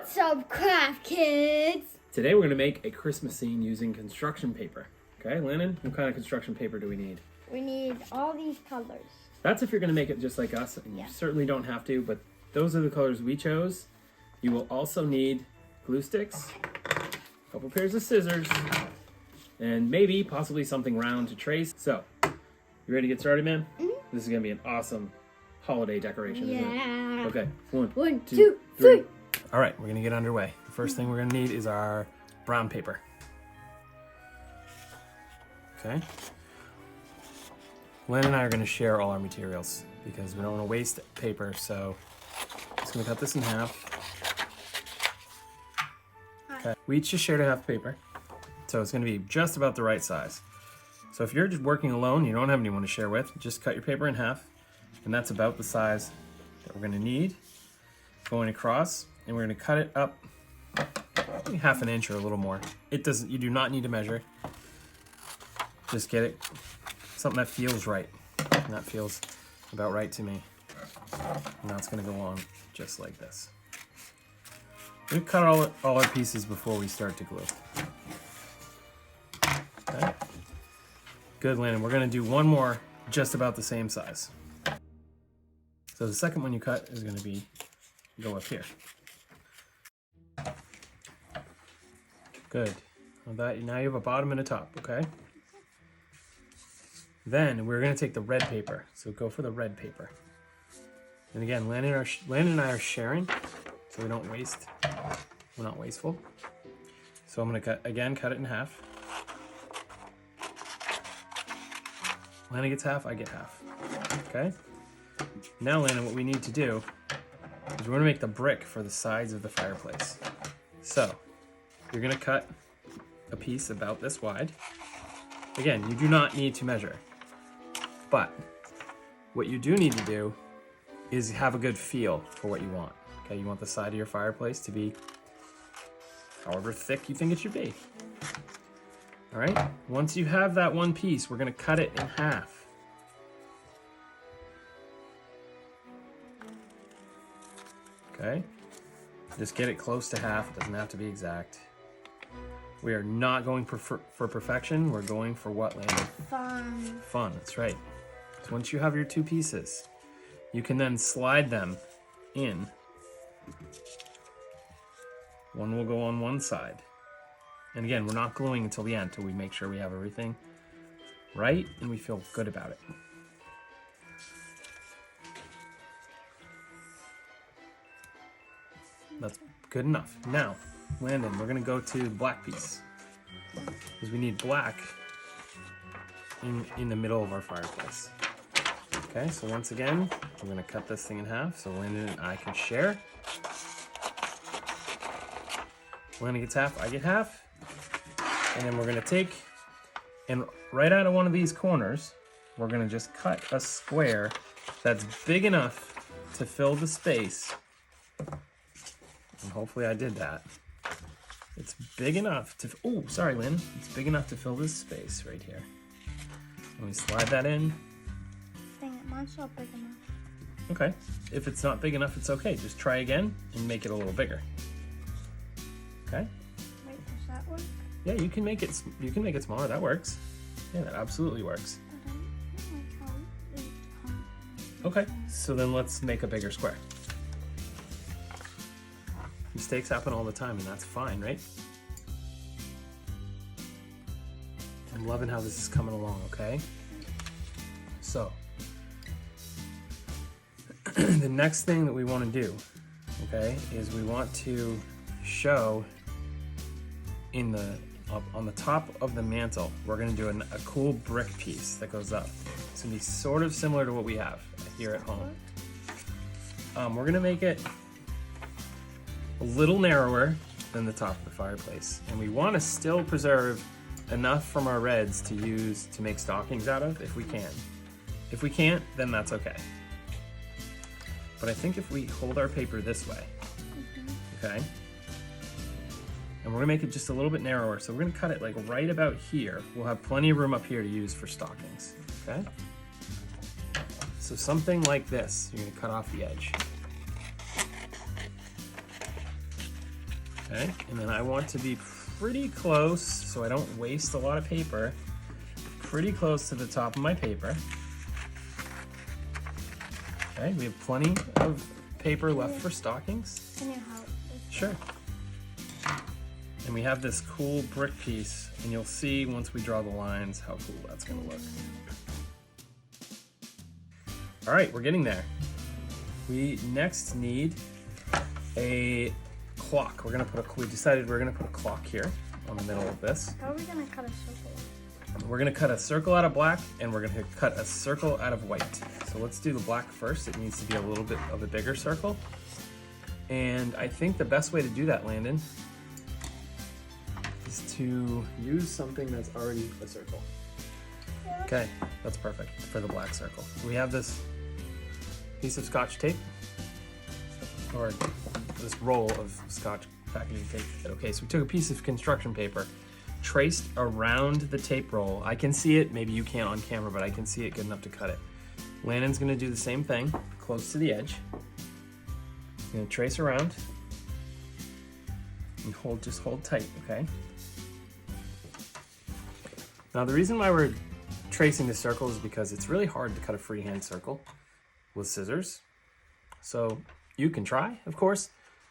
What's up, craft kids? Today we're going to make a Christmas scene using construction paper. Okay, Landon, what kind of construction paper do we need? We need all these colors. That's if you're going to make it just like us, and you certainly don't have to, but those are the colors we chose. You will also need glue sticks, a couple pairs of scissors, and maybe possibly something round to trace. So, you ready to get started, man? Mm-hmm. This is going to be an awesome holiday decoration, isn't it? Okay, one, two, three. All right, we're going to get underway. The first thing we're going to need is our brown paper. Okay. Len and I are going to share all our materials because we don't want to waste paper, so I'm just going to cut this in half. Okay. We each just shared a half paper, so it's going to be just about the right size. So if you're just working alone, you don't have anyone to share with, just cut your paper in half, and that's about the size that we're going to need going across, and we're going to cut it up maybe half an inch or a little more. You do not need to measure. Just get it something that feels right, and that feels about right to me. And that's going to go along just like this. We cut all our pieces before we start to glue. Okay. Good, Landon. We're going to do one more just about the same size. So the second one you cut is going to go up here. Good. Now you have a bottom and a top, okay? Then we're going to take the red paper. So go for the red paper. And again, Landon and I are sharing, so we don't waste. We're not wasteful. So I'm going to cut it in half. Landon gets half, I get half. Okay? Now, Landon, what we need to do is we're going to make the brick for the sides of the fireplace. So you're going to cut a piece about this wide. Again, you do not need to measure. But what you do need to do is have a good feel for what you want. Okay, you want the side of your fireplace to be however thick you think it should be. All right, once you have that one piece, we're gonna cut it in half. Okay, just get it close to half. It doesn't have to be exact. We are not going for perfection. We're going for what, Landon? Fun. Fun, that's right. So once you have your two pieces, you can then slide them in. One will go on one side. And again, we're not gluing until the end, until we make sure we have everything right and we feel good about it. That's good enough. Now, Landon, we're gonna go to the black piece because we need black in the middle of our fireplace. Okay, so once again, we're gonna cut this thing in half so Landon and I can share. Landon gets half, I get half. And then we're gonna take, and right out of one of these corners, we're gonna just cut a square that's big enough to fill the space. And hopefully I did that. It's big enough to, oh, sorry, Lynn. It's big enough to fill this space right here. Let me slide that in. Dang it, mine's not big enough. Okay, if it's not big enough, it's okay. Just try again and make it a little bigger. Okay? Wait, does that work? Yeah, you can make it smaller. That works. Yeah, that absolutely works. Okay, so then let's make a bigger square. Mistakes happen all the time, and that's fine, right? I'm loving how this is coming along, okay? So, the next thing that we want to do, okay, is we want to show on the top of the mantle, we're going to do a cool brick piece that goes up. It's going to be sort of similar to what we have here at home. We're going to make it a little narrower than the top of the fireplace. And we want to still preserve enough from our reds to use to make stockings out of if we can. If we can't, then that's okay. But I think if we hold our paper this way, okay? And we're gonna make it just a little bit narrower. So we're gonna cut it like right about here. We'll have plenty of room up here to use for stockings, okay? So something like this, you're gonna cut off the edge. Okay, and then I want to be pretty close so I don't waste a lot of paper. Pretty close to the top of my paper. Okay, we have plenty of paper left for stockings. Can you help? Sure. And we have this cool brick piece, and you'll see once we draw the lines how cool that's gonna look. All right, we're getting there. We next need a clock. We decided we're gonna put a clock here on the middle of this. How are we gonna cut a circle? We're gonna cut a circle out of black, and we're gonna cut a circle out of white. So let's do the black first. It needs to be a little bit of a bigger circle. And I think the best way to do that, Landon, is to use something that's already a circle. Okay, that's perfect for the black circle. We have this piece of Scotch tape, or this roll of Scotch packaging tape. Okay, so we took a piece of construction paper, traced around the tape roll. I can see it, maybe you can't on camera, but I can see it good enough to cut it. Landon's gonna do the same thing, close to the edge. He's gonna trace around and just hold tight, okay? Now the reason why we're tracing the circle is because it's really hard to cut a freehand circle with scissors. So you can try, of course,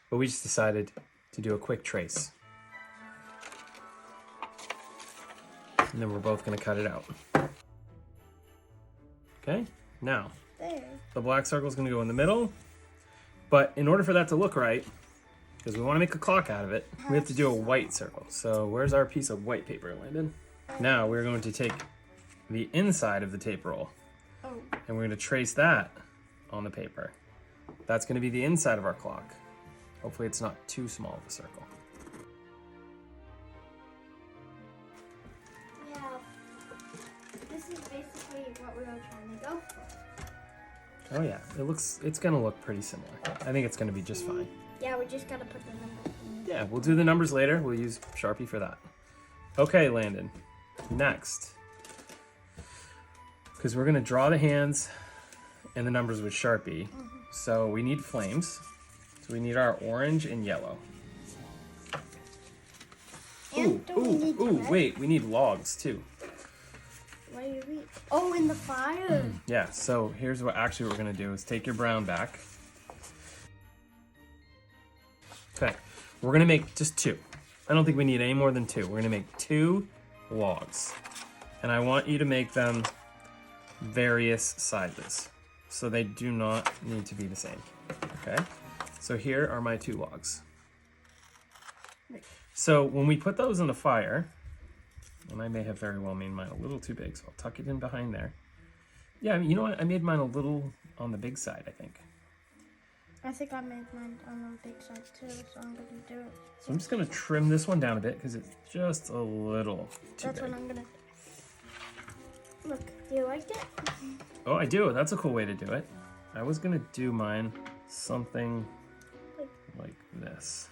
but we just decided to do a quick trace. And then we're both gonna cut it out. Okay, now, There. the black circle is gonna go in the middle, but in order for that to look right, because we wanna make a clock out of it, we have to do a white circle. So where's our piece of white paper, Landon? Now we're going to take the inside of the tape roll, Oh. and we're gonna trace that on the paper. That's gonna be the inside of our clock. Hopefully it's not too small of a circle. Yeah. This is basically what we were trying to go for. Oh yeah, it's gonna look pretty similar. I think it's gonna be just fine. Yeah, we just gotta put the number in. Yeah, we'll do the numbers later. We'll use Sharpie for that. Okay, Landon, next. Because we're gonna draw the hands and the numbers with Sharpie. So we need flames. So we need our orange and yellow. And do we need red? Wait, we need logs too. What do you read? Oh, in the fire. Yeah, so here's what we're gonna do is take your brown back. Okay, we're gonna make just two. I don't think we need any more than two. We're gonna make 2 logs. And I want you to make them various sizes. So they do not need to be the same, okay? So here are my 2 logs. So when we put those in the fire, and I may have very well made mine a little too big, so I'll tuck it in behind there. Yeah, you know what? I made mine a little on the big side, I think. I think I made mine on the big side too, so I'm gonna do it. So I'm just gonna trim this one down a bit because it's just a little too That's big. what I'm gonna. Look, do you like it? Oh, I do. That's a cool way to do it. I was gonna do mine something like this.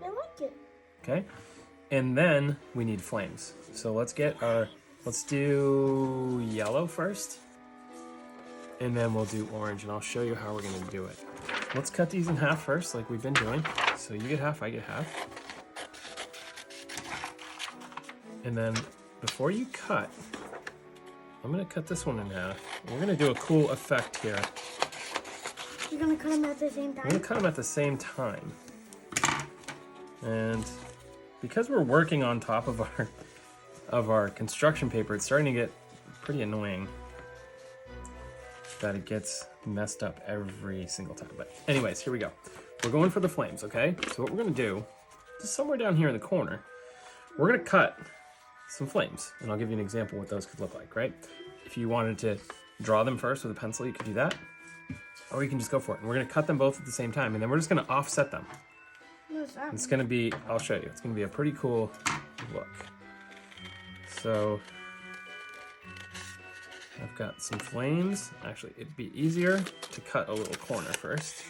I like it. Okay, and then we need flames. So let's do yellow first, and then we'll do orange, and I'll show you how we're gonna do it. Let's cut these in half first, like we've been doing. So you get half, I get half. And then before you cut, I'm gonna cut this one in half. We're gonna do a cool effect here. You're gonna cut them at the same I'm gonna time? cut them at the same time. And because we're working on top of our construction paper, it's starting to get pretty annoying that it gets messed up every single time. But anyways, here we go. We're going for the flames, okay? So what we're gonna do, just somewhere down here in the corner, we're gonna cut some flames. And I'll give you an example what those could look like, right? If you wanted to draw them first with a pencil, you could do that. Or you can just go for it. And we're gonna cut them both at the same time, and then we're just gonna offset them. What is that? It's gonna be, I'll show you, it's gonna be a pretty cool look. So, I've got some flames. Actually, it'd be easier to cut a little corner first.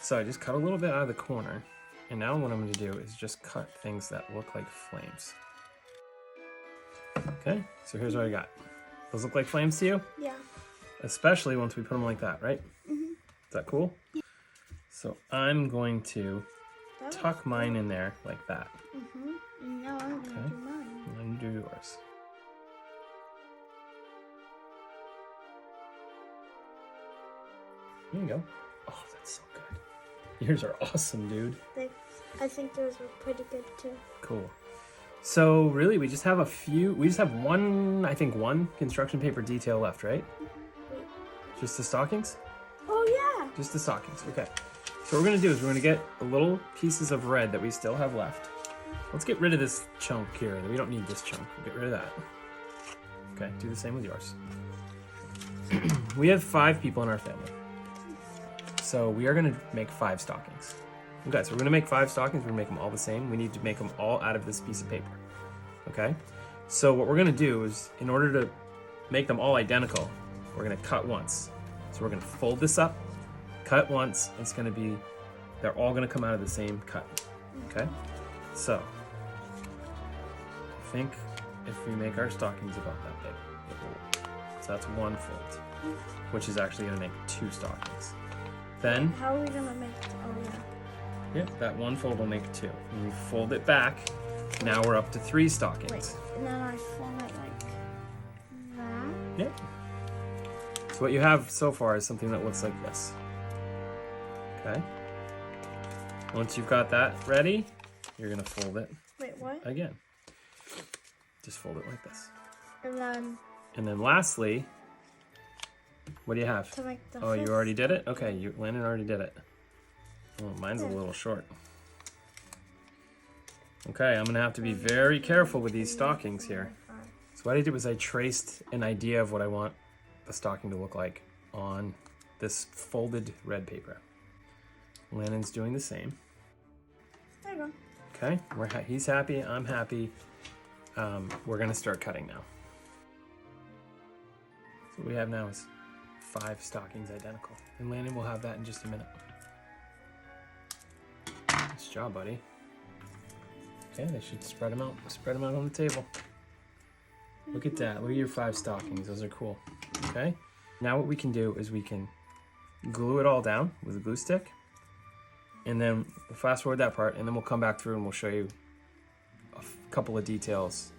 So I just cut a little bit out of the corner. And now what I'm gonna do is just cut things that look like flames. Okay, so here's what I got. Those look like flames to you? Yeah. Especially once we put them like that, right? Mm-hmm. Is that cool? So I'm going to tuck mine in there like that. And now I'm gonna do mine. And then you do yours. There you go. Oh, that's so good. Yours are awesome, dude. I think those were pretty good too. Cool. So really, we just have one, I think one construction paper detail left, right? Wait. Just the stockings? Oh yeah. Just the stockings, okay. So what we're gonna do is we're gonna get the little pieces of red that we still have left. Let's get rid of this chunk here. We don't need this chunk. We'll get rid of that. Okay, do the same with yours. We have 5 people in our family. So we are gonna make 5 stockings. Okay, so we're gonna make 5 stockings. We're gonna make them all the same. We need to make them all out of this piece of paper. Okay? So what we're gonna do is, in order to make them all identical, we're gonna cut once. So we're gonna fold this up, cut once. It's gonna be, they're all gonna come out of the same cut. Okay? So, I think if we make our stockings about that big, it will, so that's 1 fold, which is actually gonna make 2 stockings. Then, How are we gonna make? Oh yeah. yeah, that 1 fold will make 2. And we fold it back. Now we're up to 3 stockings. Wait, and then I fold it like that. Yep. So what you have so far is something that looks like this. Okay. Once you've got that ready, you're gonna fold it Wait, what? again. Just fold it like this. And then lastly, what do you have? to make the Oh, you fifth. already did it? Okay, Landon already did it. Oh, mine's a little short. Okay, I'm gonna have to be very careful with these stockings here. So what I did was I traced an idea of what I want the stocking to look like on this folded red paper. Landon's doing the same. There you go. Okay, he's happy, I'm happy. We're gonna start cutting now. So what we have now is 5 stockings identical. And Landon will have that in just a minute. Nice job, buddy. Okay, they should spread them out. Spread them out on the table. Look at that. Look at your 5 stockings. Those are cool. Okay? Now what we can do is we can glue it all down with a glue stick. And then we'll fast forward that part, and then we'll come back through and we'll show you a couple of details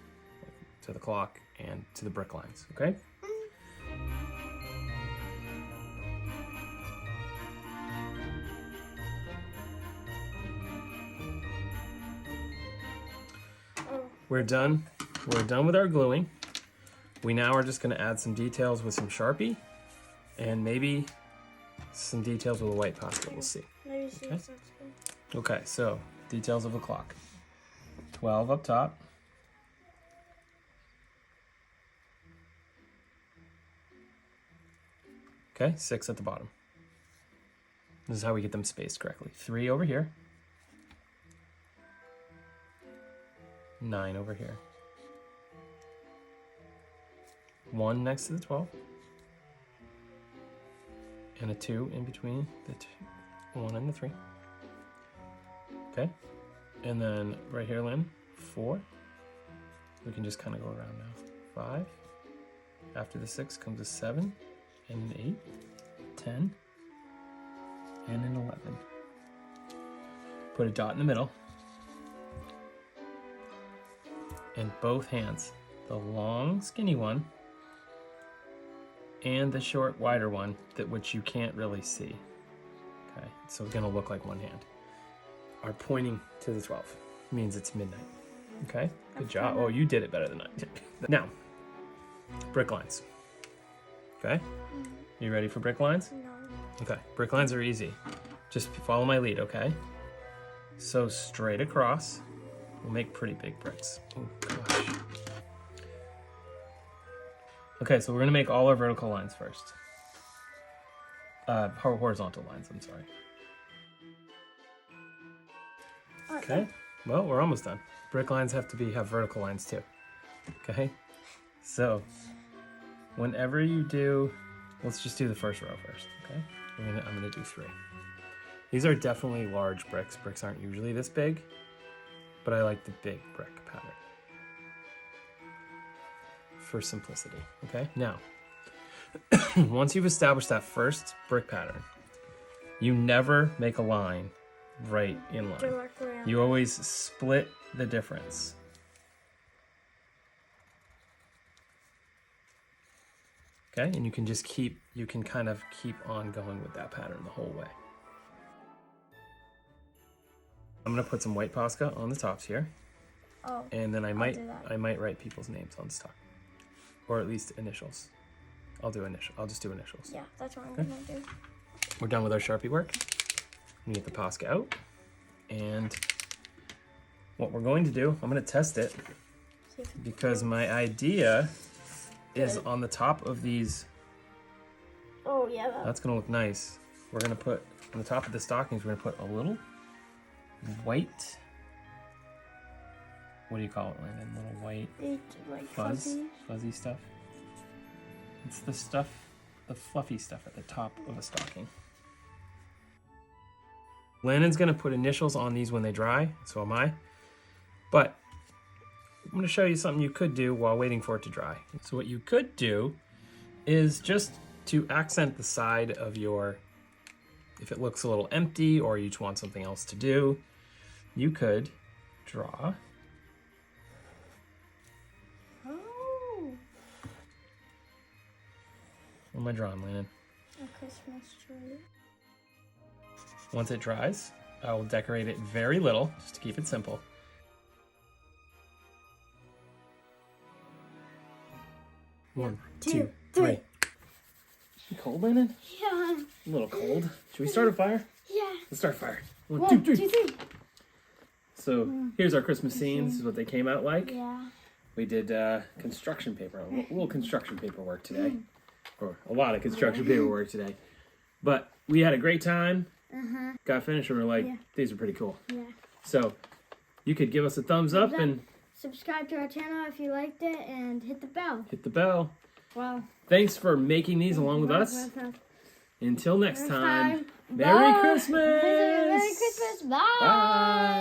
to the clock and to the brick lines. Okay? We're done. We're done with our gluing. We now are just going to add some details with some Sharpie and maybe some details with a white pocket. We'll see. Maybe see Okay. if that's good. Okay, so details of the clock. 12 up top. Okay, 6 at the bottom. This is how we get them spaced correctly. 3 over here. 9 over here. 1 next to the 12. And a 2 in between the 1 and the 3. Okay. And then right here, Lynn, 4. We can just kind of go around now. 5. After the 6 comes a 7 and an 8, 10, and an 11. Put a dot in the middle. And both hands, the long skinny one and the short wider one, which you can't really see. Okay, so it's gonna look like one hand, are pointing to the 12. Means it's midnight. Okay, good job. Oh, you did it better than I did. Now, brick lines. Okay, you ready for brick lines? No. Okay, brick lines are easy. Just follow my lead, okay? So straight across. We'll make pretty big bricks. Oh gosh. Okay, so we're gonna make all our vertical lines first. Horizontal lines, I'm sorry. Okay, well, we're almost done. Brick lines have vertical lines too. Okay, so whenever you do, let's just do the first row first, okay? I'm gonna do 3. These are definitely large bricks. Bricks aren't usually this big, but I like the big brick pattern for simplicity, okay? Now, once you've established that first brick pattern, You never make a line right in line. Directly on. You always split the difference. Okay, and you can just kind of keep on going with that pattern the whole way. I'm gonna put some white Posca on the tops here. Oh. And then I do that. might write people's names on the stock. Or at least initials. I'll just do initials. Yeah, that's what I'm gonna do. We're done with our Sharpie work. We get the Posca out. And what we're going to do, I'm going to test it because my idea is on the top of these. Oh, yeah. That's going to look nice. We're going to put on the top of the stockings, we're going to put a little white. What do you call it, Landon? Little white It's like fuzzy stuff. It's the stuff, the fluffy stuff at the top of a stocking. Landon's gonna put initials on these when they dry, so am I. But I'm gonna show you something you could do while waiting for it to dry. So what you could do is just to accent the side of your, if it looks a little empty or you just want something else to do, you could draw. What am I drawing, Landon? A Christmas tree. Once it dries, I will decorate it very little, just to keep it simple. One, two, three. You cold, Landon? Yeah. A little cold. Should we start a fire? Yeah. Let's start a fire. One, 1, two, 2, three. 3. So here's our Christmas scene. This is what they came out like. Yeah. We did construction paper, a little construction paperwork today. Or a lot of construction paperwork today. But we had a great time. Got finished and we're like, these are pretty cool. Yeah. So you could give us a thumbs up and subscribe to our channel if you liked it and hit the bell. Hit the bell. Wow. Thanks for making these along with us. Until next time, Bye. Merry Christmas! Merry Christmas. Bye. Bye.